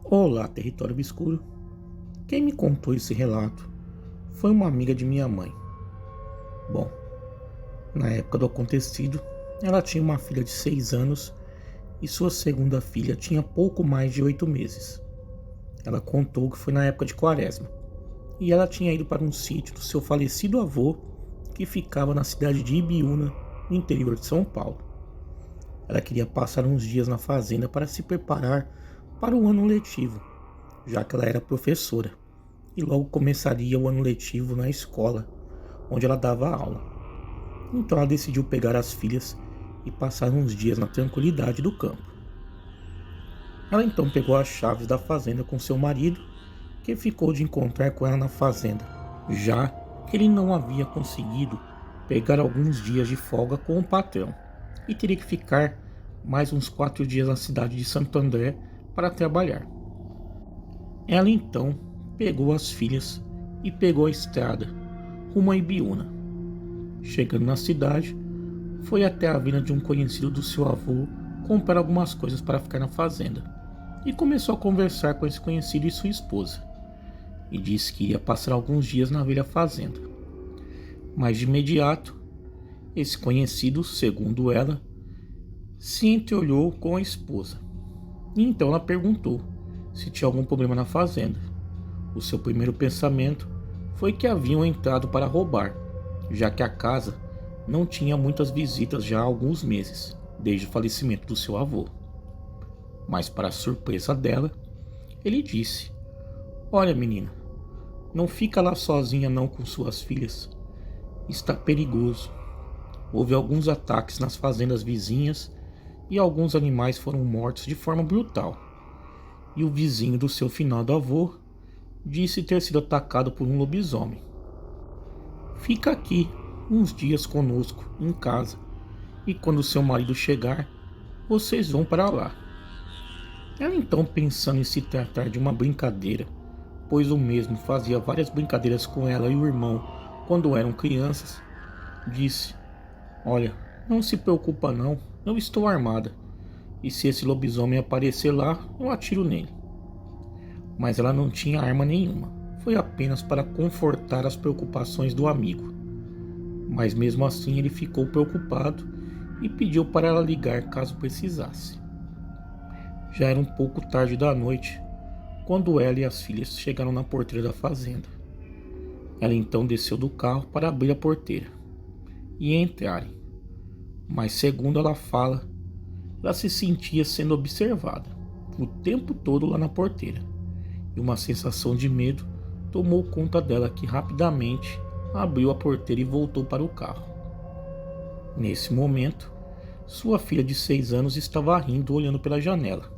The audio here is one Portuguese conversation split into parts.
Olá, território obscuro. Quem me contou esse relato foi uma amiga de minha mãe. Bom, na época do acontecido, ela tinha uma filha de 6 anos e sua segunda filha tinha pouco mais de 8 meses. Ela contou que foi na época de Quaresma e ela tinha ido para um sítio do seu falecido avô que ficava na cidade de Ibiúna, no interior de São Paulo. Ela queria passar uns dias na fazenda para se preparar para o ano letivo, já que ela era professora, e logo começaria o ano letivo na escola, onde ela dava aula. Então ela decidiu pegar as filhas e passar uns dias na tranquilidade do campo. Ela então pegou as chaves da fazenda com seu marido, que ficou de encontrar com ela na fazenda, já que ele não havia conseguido pegar alguns dias de folga com o patrão e teria que ficar mais uns 4 dias na cidade de Santo André para trabalhar. Ela então pegou as filhas e pegou a estrada rumo a Ibiúna. Chegando na cidade, foi até a vila de um conhecido do seu avô comprar algumas coisas para ficar na fazenda e começou a conversar com esse conhecido e sua esposa e disse que ia passar alguns dias na velha fazenda. Mas de imediato, esse conhecido, segundo ela, se entreolhou com a esposa e então ela perguntou se tinha algum problema na fazenda. O seu primeiro pensamento foi que haviam entrado para roubar, já que a casa não tinha muitas visitas já há alguns meses, desde o falecimento do seu avô. Mas para a surpresa dela, ele disse: "Olha, menina, não fica lá sozinha não com suas filhas. Está perigoso. Houve alguns ataques nas fazendas vizinhas e alguns animais foram mortos de forma brutal. E o vizinho do seu finado avô disse ter sido atacado por um lobisomem. Fica aqui uns dias conosco, em casa, e quando seu marido chegar, vocês vão para lá." Ela então, pensando em se tratar de uma brincadeira, pois o mesmo fazia várias brincadeiras com ela e o irmão quando eram crianças, disse: "Olha, não se preocupa não, eu estou armada, e se esse lobisomem aparecer lá, eu atiro nele." Mas ela não tinha arma nenhuma, foi apenas para confortar as preocupações do amigo. Mas mesmo assim ele ficou preocupado e pediu para ela ligar caso precisasse. Já era um pouco tarde da noite, quando ela e as filhas chegaram na porteira da fazenda. Ela então desceu do carro para abrir a porteira e entrarem. Mas segundo ela fala, ela se sentia sendo observada o tempo todo lá na porteira. E uma sensação de medo tomou conta dela, que rapidamente abriu a porteira e voltou para o carro. Nesse momento, sua filha de 6 anos estava rindo olhando pela janela.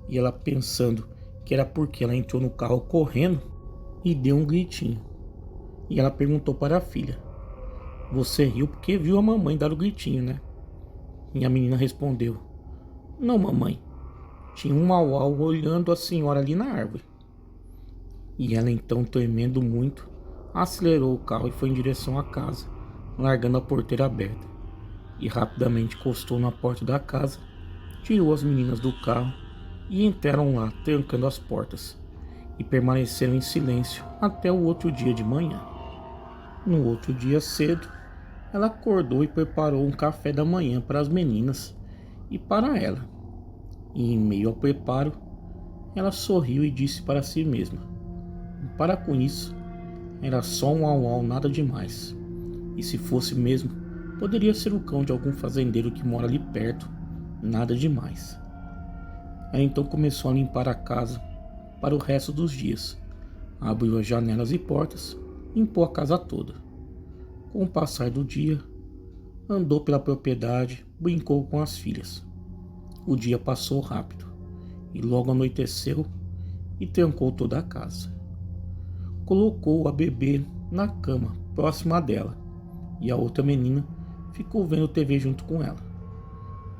E ela, pensando que era porque ela entrou no carro correndo, e deu um gritinho. E ela perguntou para a filha: "Você riu porque viu a mamãe dar o gritinho, né?" E a menina respondeu: "Não, mamãe, tinha um uau-uau olhando a senhora ali na árvore." E ela então, tremendo muito, acelerou o carro e foi em direção à casa, largando a porteira aberta. E rapidamente encostou na porta da casa, tirou as meninas do carro e entraram lá, trancando as portas, e permaneceram em silêncio até o outro dia de manhã. No outro dia cedo, ela acordou e preparou um café da manhã para as meninas e para ela. E em meio ao preparo, ela sorriu e disse para si mesma: "Para com isso, era só um au-au, nada demais. E se fosse mesmo, poderia ser o cão de algum fazendeiro que mora ali perto, nada demais." Ela então começou a limpar a casa para o resto dos dias. Abriu as janelas e portas, limpou a casa toda. Com o passar do dia, andou pela propriedade, brincou com as filhas. O dia passou rápido e logo anoiteceu e trancou toda a casa. Colocou a bebê na cama, próxima dela, e a outra menina ficou vendo TV junto com ela.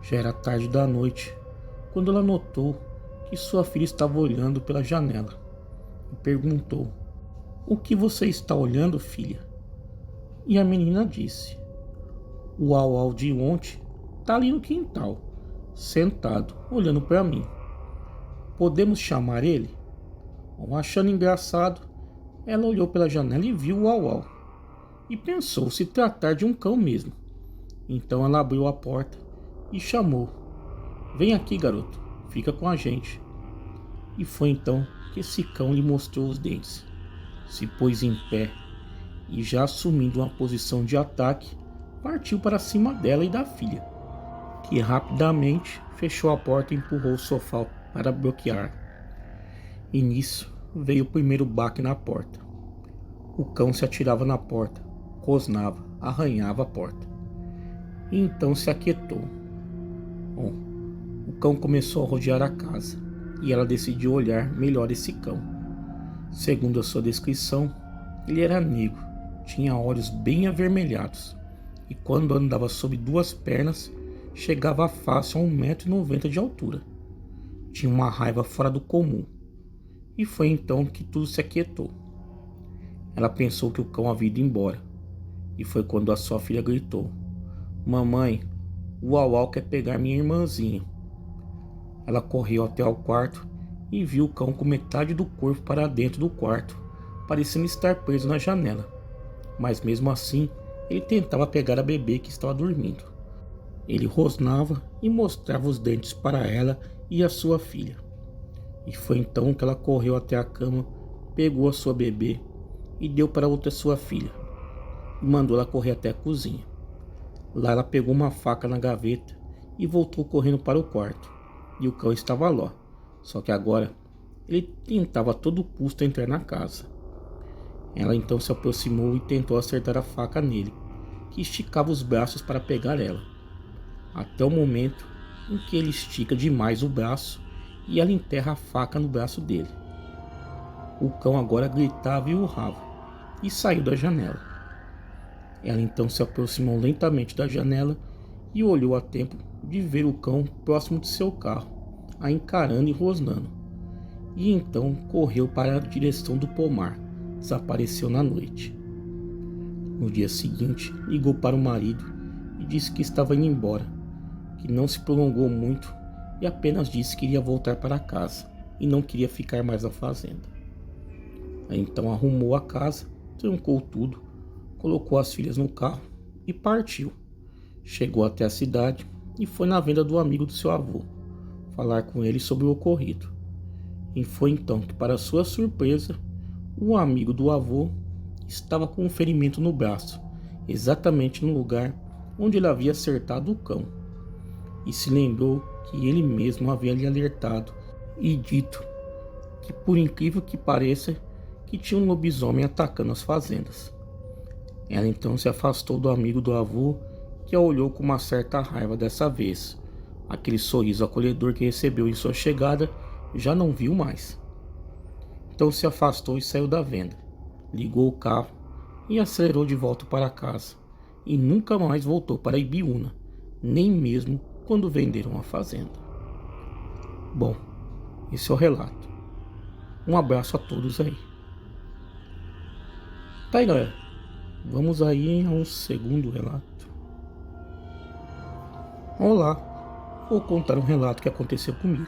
Já era tarde da noite, quando ela notou que sua filha estava olhando pela janela e perguntou: "O que você está olhando, filha?" E a menina disse: "O Uau de ontem tá ali no quintal, sentado, olhando para mim. Podemos chamar ele?" Bom, achando engraçado, ela olhou pela janela e viu o Uau e pensou se tratar de um cão mesmo. Então ela abriu a porta e chamou: "Vem aqui, garoto, fica com a gente." E foi então que esse cão lhe mostrou os dentes, se pôs em pé e, já assumindo uma posição de ataque, partiu para cima dela e da filha, que rapidamente fechou a porta e empurrou o sofá para bloquear. E nisso veio o primeiro baque na porta. O cão se atirava na porta, rosnava, arranhava a porta. E então se aquietou. Bom, o cão começou a rodear a casa e ela decidiu olhar melhor esse cão. Segundo a sua descrição, ele era negro, tinha olhos bem avermelhados e, quando andava sobre duas pernas, chegava fácil a 1,90 m de altura. Tinha uma raiva fora do comum. E foi então que tudo se aquietou. Ela pensou que o cão havia ido embora. E foi quando a sua filha gritou: "Mamãe, o Uau quer pegar minha irmãzinha." Ela correu até ao quarto e viu o cão com metade do corpo para dentro do quarto, parecendo estar preso na janela. Mas mesmo assim, ele tentava pegar a bebê que estava dormindo. Ele rosnava e mostrava os dentes para ela e a sua filha. E foi então que ela correu até a cama, pegou a sua bebê e deu para outra sua filha, e mandou ela correr até a cozinha. Lá ela pegou uma faca na gaveta e voltou correndo para o quarto. E o cão estava lá, só que agora ele tentava a todo custo entrar na casa. Ela então se aproximou e tentou acertar a faca nele, que esticava os braços para pegar ela, até o momento em que ele estica demais o braço e ela enterra a faca no braço dele. O cão agora gritava e urrava e saiu da janela. Ela então se aproximou lentamente da janela e olhou a tempo de ver o cão próximo de seu carro, a encarando e rosnando. E então correu para a direção do pomar, desapareceu na noite. No dia seguinte, ligou para o marido e disse que estava indo embora, que não se prolongou muito e apenas disse que iria voltar para casa e não queria ficar mais na fazenda. Aí então arrumou a casa, trancou tudo, colocou as filhas no carro e partiu. Chegou até a cidade e foi na venda do amigo do seu avô, falar com ele sobre o ocorrido. E foi então que, para sua surpresa, o amigo do avô estava com um ferimento no braço, exatamente no lugar onde ele havia acertado o cão. E se lembrou que ele mesmo havia lhe alertado e dito que, por incrível que pareça, que tinha um lobisomem atacando as fazendas. Ela então se afastou do amigo do avô, que a olhou com uma certa raiva dessa vez. Aquele sorriso acolhedor que recebeu em sua chegada já não viu mais. Então se afastou e saiu da venda, ligou o carro e acelerou de volta para casa, e nunca mais voltou para Ibiúna, nem mesmo quando venderam a fazenda. Bom, esse é o relato. Um abraço a todos aí. Tá aí, galera, vamos aí a um segundo relato. Olá, vou contar um relato que aconteceu comigo.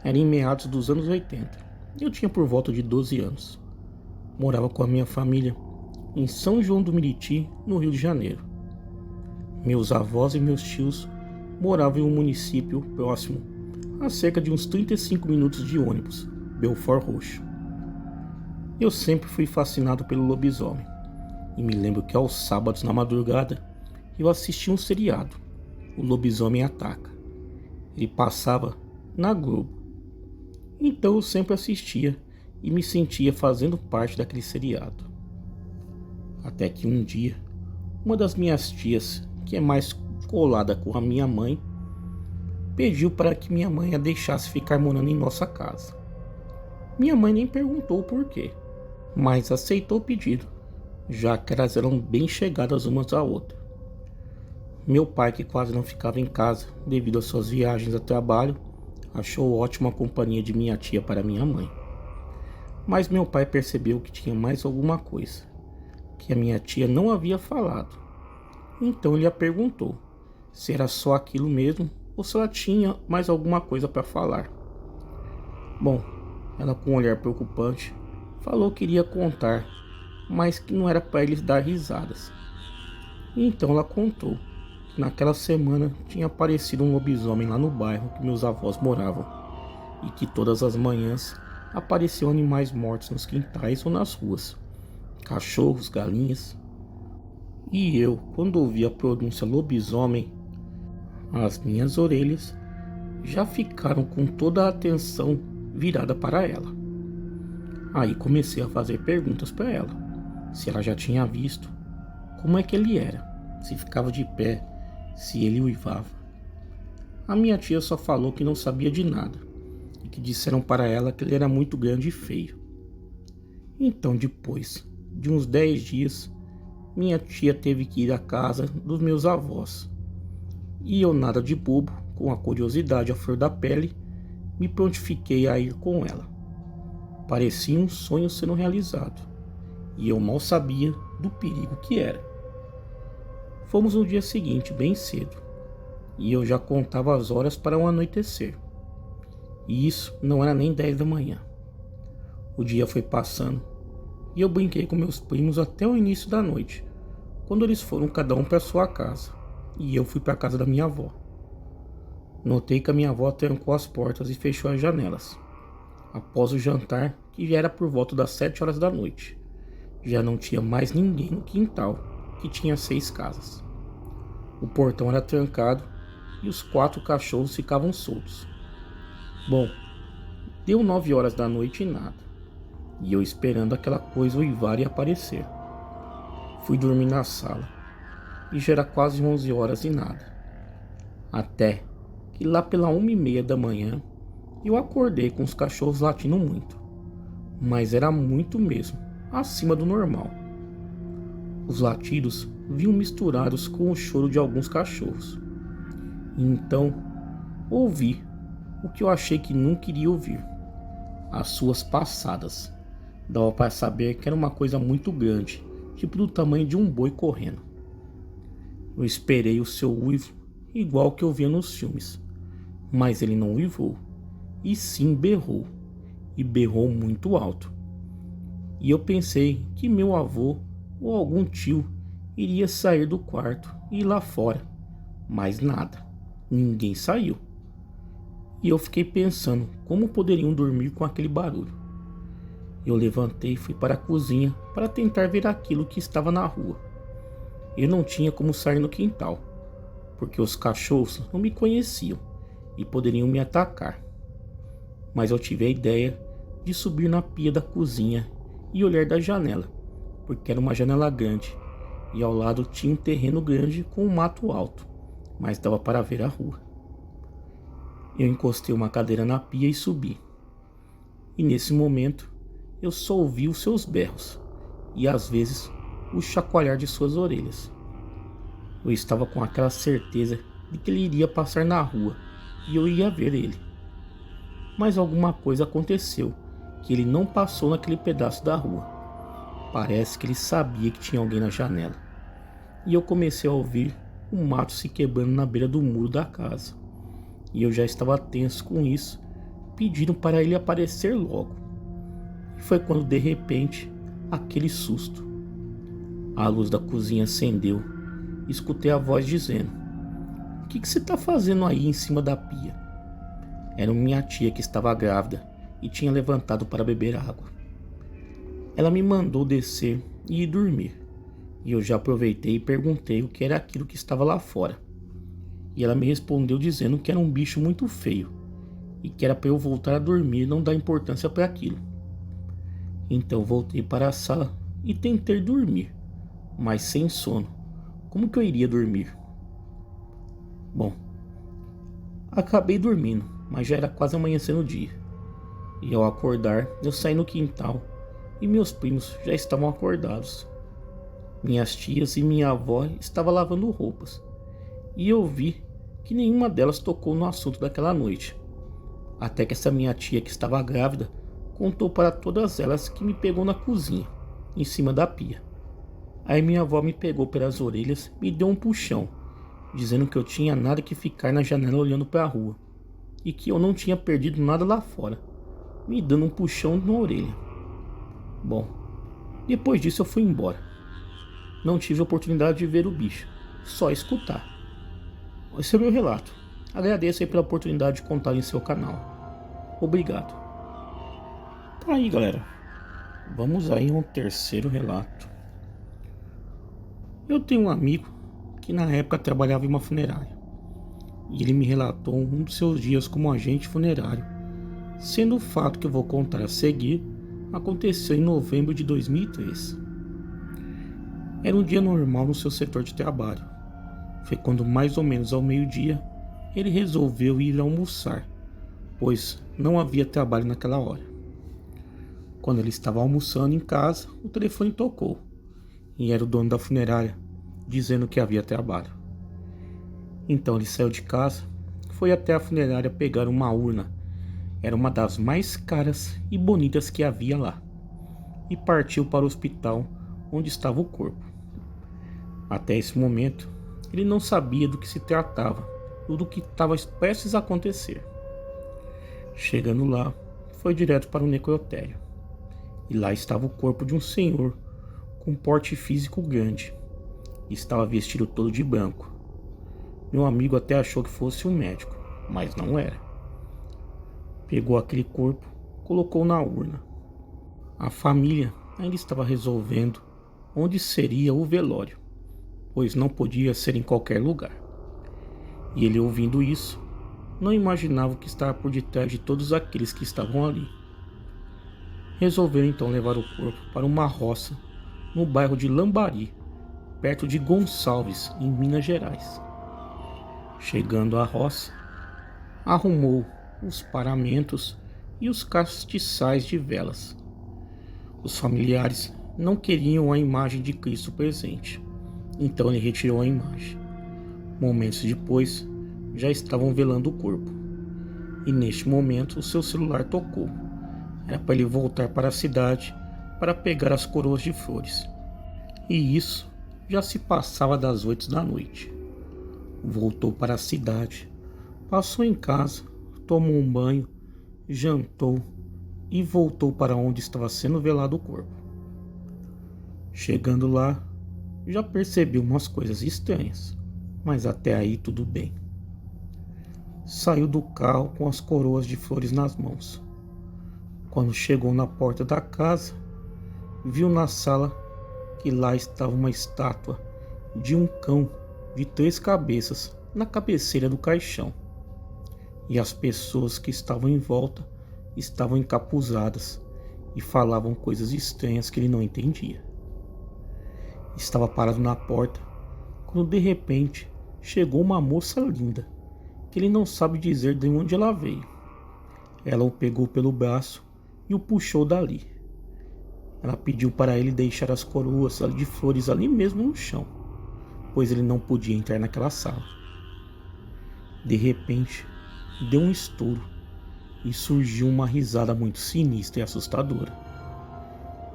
Era em meados dos anos 80. Eu tinha por volta de 12 anos. Morava com a minha família em São João do Meriti, no Rio de Janeiro. Meus avós e meus tios moravam em um município próximo, a cerca de uns 35 minutos de ônibus, Belford Roxo. Eu sempre fui fascinado pelo lobisomem, e me lembro que aos sábados na madrugada eu assistia um seriado, O Lobisomem Ataca. Ele passava na Globo. Então eu sempre assistia e me sentia fazendo parte daquele seriado. Até que um dia, uma das minhas tias, que é mais colada com a minha mãe, pediu para que minha mãe a deixasse ficar morando em nossa casa. Minha mãe nem perguntou o porquê, mas aceitou o pedido, já que elas eram bem chegadas umas à outra. Meu pai, que quase não ficava em casa devido às suas viagens a trabalho, achou ótima a companhia de minha tia para minha mãe. Mas meu pai percebeu que tinha mais alguma coisa. que a minha tia não havia falado. Então ele a perguntou se era só aquilo mesmo ou se ela tinha mais alguma coisa para falar. Bom, ela, com um olhar preocupante, falou que iria contar, mas que não era para eles dar risadas. E então ela contou que naquela semana tinha aparecido um lobisomem lá no bairro que meus avós moravam, e que todas as manhãs apareciam animais mortos nos quintais ou nas ruas, cachorros, galinhas. E eu, quando ouvi a pronúncia lobisomem, as minhas orelhas já ficaram com toda a atenção virada para ela. Aí comecei a fazer perguntas para ela, se ela já tinha visto, como é que ele era, se ficava de pé, se ele uivava. A minha tia só falou que não sabia de nada, e que disseram para ela que ele era muito grande e feio. Então, depois de uns 10 dias, minha tia teve que ir à casa dos meus avós. E eu, nada de bobo, com a curiosidade à flor da pele, me prontifiquei a ir com ela. Parecia um sonho sendo realizado, e eu mal sabia do perigo que era. Fomos no dia seguinte, bem cedo, e eu já contava as horas para o anoitecer. E isso não era nem 10 da manhã. O dia foi passando, e eu brinquei com meus primos até o início da noite, quando eles foram cada um para sua casa, e eu fui para a casa da minha avó. Notei que a minha avó trancou as portas e fechou as janelas. Após o jantar, que já era por volta das 7 horas da noite, já não tinha mais ninguém no quintal, que tinha 6 casas. O portão era trancado e os 4 cachorros ficavam soltos. Bom, deu 9 horas da noite e nada, e eu esperando aquela coisa uivar e aparecer. Fui dormir na sala, e já era quase 11 horas e nada. Até que lá pela 1h30 da manhã, eu acordei com os cachorros latindo muito, mas era muito mesmo, acima do normal. Os latidos vinham misturados com o choro de alguns cachorros. E então, ouvi o que eu achei que nunca iria ouvir: as suas passadas. Dava para saber que era uma coisa muito grande, tipo do tamanho de um boi correndo. Eu esperei o seu uivo igual que eu via nos filmes, mas ele não uivou, e sim berrou, e berrou muito alto. E eu pensei que meu avô ou algum tio iria sair do quarto e ir lá fora, mas nada, ninguém saiu. E eu fiquei pensando como poderiam dormir com aquele barulho. Eu levantei e fui para a cozinha para tentar ver aquilo que estava na rua. Eu não tinha como sair no quintal, porque os cachorros não me conheciam e poderiam me atacar. Mas eu tive a ideia de subir na pia da cozinha e olhar da janela, porque era uma janela grande e ao lado tinha um terreno grande com um mato alto, mas dava para ver a rua. Eu encostei uma cadeira na pia e subi. E nesse momento eu só ouvi os seus berros e às vezes o chacoalhar de suas orelhas. Eu estava com aquela certeza de que ele iria passar na rua e eu ia ver ele. Mas alguma coisa aconteceu, que ele não passou naquele pedaço da rua. Parece que ele sabia que tinha alguém na janela. E eu comecei a ouvir o mato se quebrando na beira do muro da casa. E eu já estava tenso com isso, pedindo para ele aparecer logo. E foi quando de repente, aquele susto. A luz da cozinha acendeu e escutei a voz dizendo: "O que você está fazendo aí em cima da pia?" Era minha tia, que estava grávida e tinha levantado para beber água. Ela me mandou descer e ir dormir, e eu já aproveitei e perguntei o que era aquilo que estava lá fora. E ela me respondeu dizendo que era um bicho muito feio e que era para eu voltar a dormir e não dar importância para aquilo. Então voltei para a sala e tentei dormir, mas sem sono. Como que eu iria dormir? Bom, acabei dormindo, mas já era quase amanhecendo o dia. E ao acordar, eu saí no quintal e meus primos já estavam acordados. Minhas tias e minha avó estavam lavando roupas, e eu vi que nenhuma delas tocou no assunto daquela noite. Até que essa minha tia, que estava grávida, contou para todas elas que me pegou na cozinha, em cima da pia. Aí minha avó me pegou pelas orelhas e me deu um puxão, dizendo que eu tinha nada que ficar na janela olhando para a rua e que eu não tinha perdido nada lá fora, me dando um puxão na orelha. Bom, depois disso eu fui embora. Não tive a oportunidade de ver o bicho, só escutar. Esse é o meu relato. Agradeço aí pela oportunidade de contar em seu canal. Obrigado. Tá aí, galera. Vamos aí a um terceiro relato. Eu tenho um amigo que na época trabalhava em uma funerária. E ele me relatou um dos seus dias como agente funerário, sendo o fato que eu vou contar a seguir aconteceu em novembro de 2003. Era um dia normal no seu setor de trabalho. Foi quando mais ou menos ao meio-dia ele resolveu ir almoçar, pois não havia trabalho naquela hora. Quando ele estava almoçando em casa, o telefone tocou e era o dono da funerária dizendo que havia trabalho. Então ele saiu de casa, foi até a funerária pegar uma urna, era uma das mais caras e bonitas que havia lá, e partiu para o hospital onde estava o corpo. Até esse momento, ele não sabia do que se tratava ou do que estava prestes a acontecer. Chegando lá, foi direto para o necrotério, e lá estava o corpo de um senhor com porte físico grande, e estava vestido todo de branco. Meu amigo até achou que fosse um médico, mas não era. Pegou aquele corpo, colocou na urna. A família ainda estava resolvendo onde seria o velório, pois não podia ser em qualquer lugar. E ele, ouvindo isso, não imaginava o que estava por detrás de todos aqueles que estavam ali. Resolveram então levar o corpo para uma roça no bairro de Lambari, perto de Gonçalves, em Minas Gerais. Chegando à roça, arrumou os paramentos e os castiçais de velas. Os familiares não queriam a imagem de Cristo presente, então ele retirou a imagem. Momentos depois, já estavam velando o corpo, e neste momento o seu celular tocou. Era para ele voltar para a cidade para pegar as coroas de flores, e isso já se passava das 8 da noite. Voltou para a cidade, passou em casa, tomou um banho, jantou e voltou para onde estava sendo velado o corpo. Chegando lá, já percebeu umas coisas estranhas, mas até aí tudo bem. Saiu do carro com as coroas de flores nas mãos. Quando chegou na porta da casa, viu na sala que lá estava uma estátua de um cão de 3 cabeças na cabeceira do caixão. E as pessoas que estavam em volta estavam encapuzadas e falavam coisas estranhas que ele não entendia. Estava parado na porta quando de repente chegou uma moça linda, que ele não sabe dizer de onde ela veio. Ela o pegou pelo braço e o puxou dali. Ela pediu para ele deixar as coroas de flores ali mesmo no chão, pois ele não podia entrar naquela sala. De repente, deu um estouro e surgiu uma risada muito sinistra e assustadora.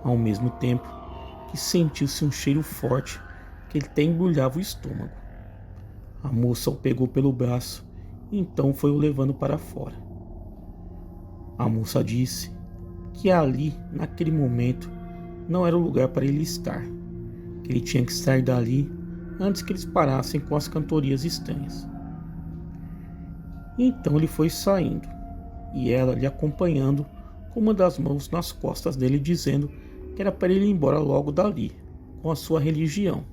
Ao mesmo tempo que sentiu-se um cheiro forte que até embrulhava o estômago. A moça o pegou pelo braço e então foi o levando para fora. A moça disse que ali, naquele momento, não era o lugar para ele estar, que ele tinha que sair dali antes que eles parassem com as cantorias estranhas. Então ele foi saindo, e ela lhe acompanhando com uma das mãos nas costas dele, dizendo que era para ele ir embora logo dali, com a sua religião.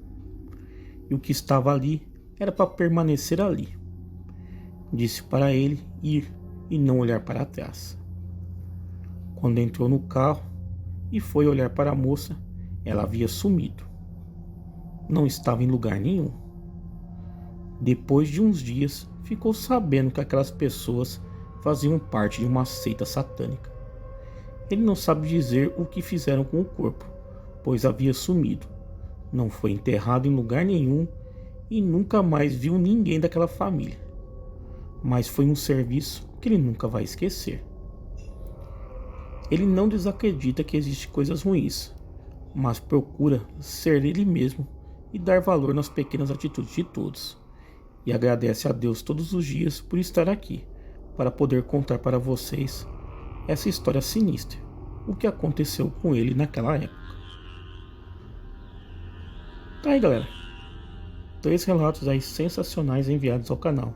E o que estava ali era para permanecer ali. Disse para ele ir e não olhar para trás. Quando entrou no carro e foi olhar para a moça, ela havia sumido. Não estava em lugar nenhum. Depois de uns dias, ficou sabendo que aquelas pessoas faziam parte de uma seita satânica. Ele não sabe dizer o que fizeram com o corpo, pois havia sumido. Não foi enterrado em lugar nenhum e nunca mais viu ninguém daquela família. Mas foi um serviço que ele nunca vai esquecer. Ele não desacredita que existem coisas ruins, mas procura ser ele mesmo e dar valor nas pequenas atitudes de todos. E agradece a Deus todos os dias por estar aqui, para poder contar para vocês essa história sinistra, o que aconteceu com ele naquela época. Tá aí, galera, 3 relatos aí sensacionais enviados ao canal.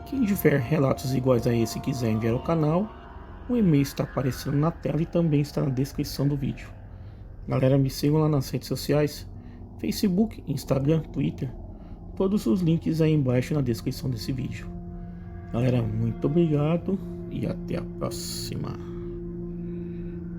Quem tiver relatos iguais a esse e quiser enviar ao canal, o e-mail está aparecendo na tela e também está na descrição do vídeo. Galera, me sigam lá nas redes sociais, Facebook, Instagram, Twitter, todos os links aí embaixo na descrição desse vídeo. Galera, muito obrigado e até a próxima.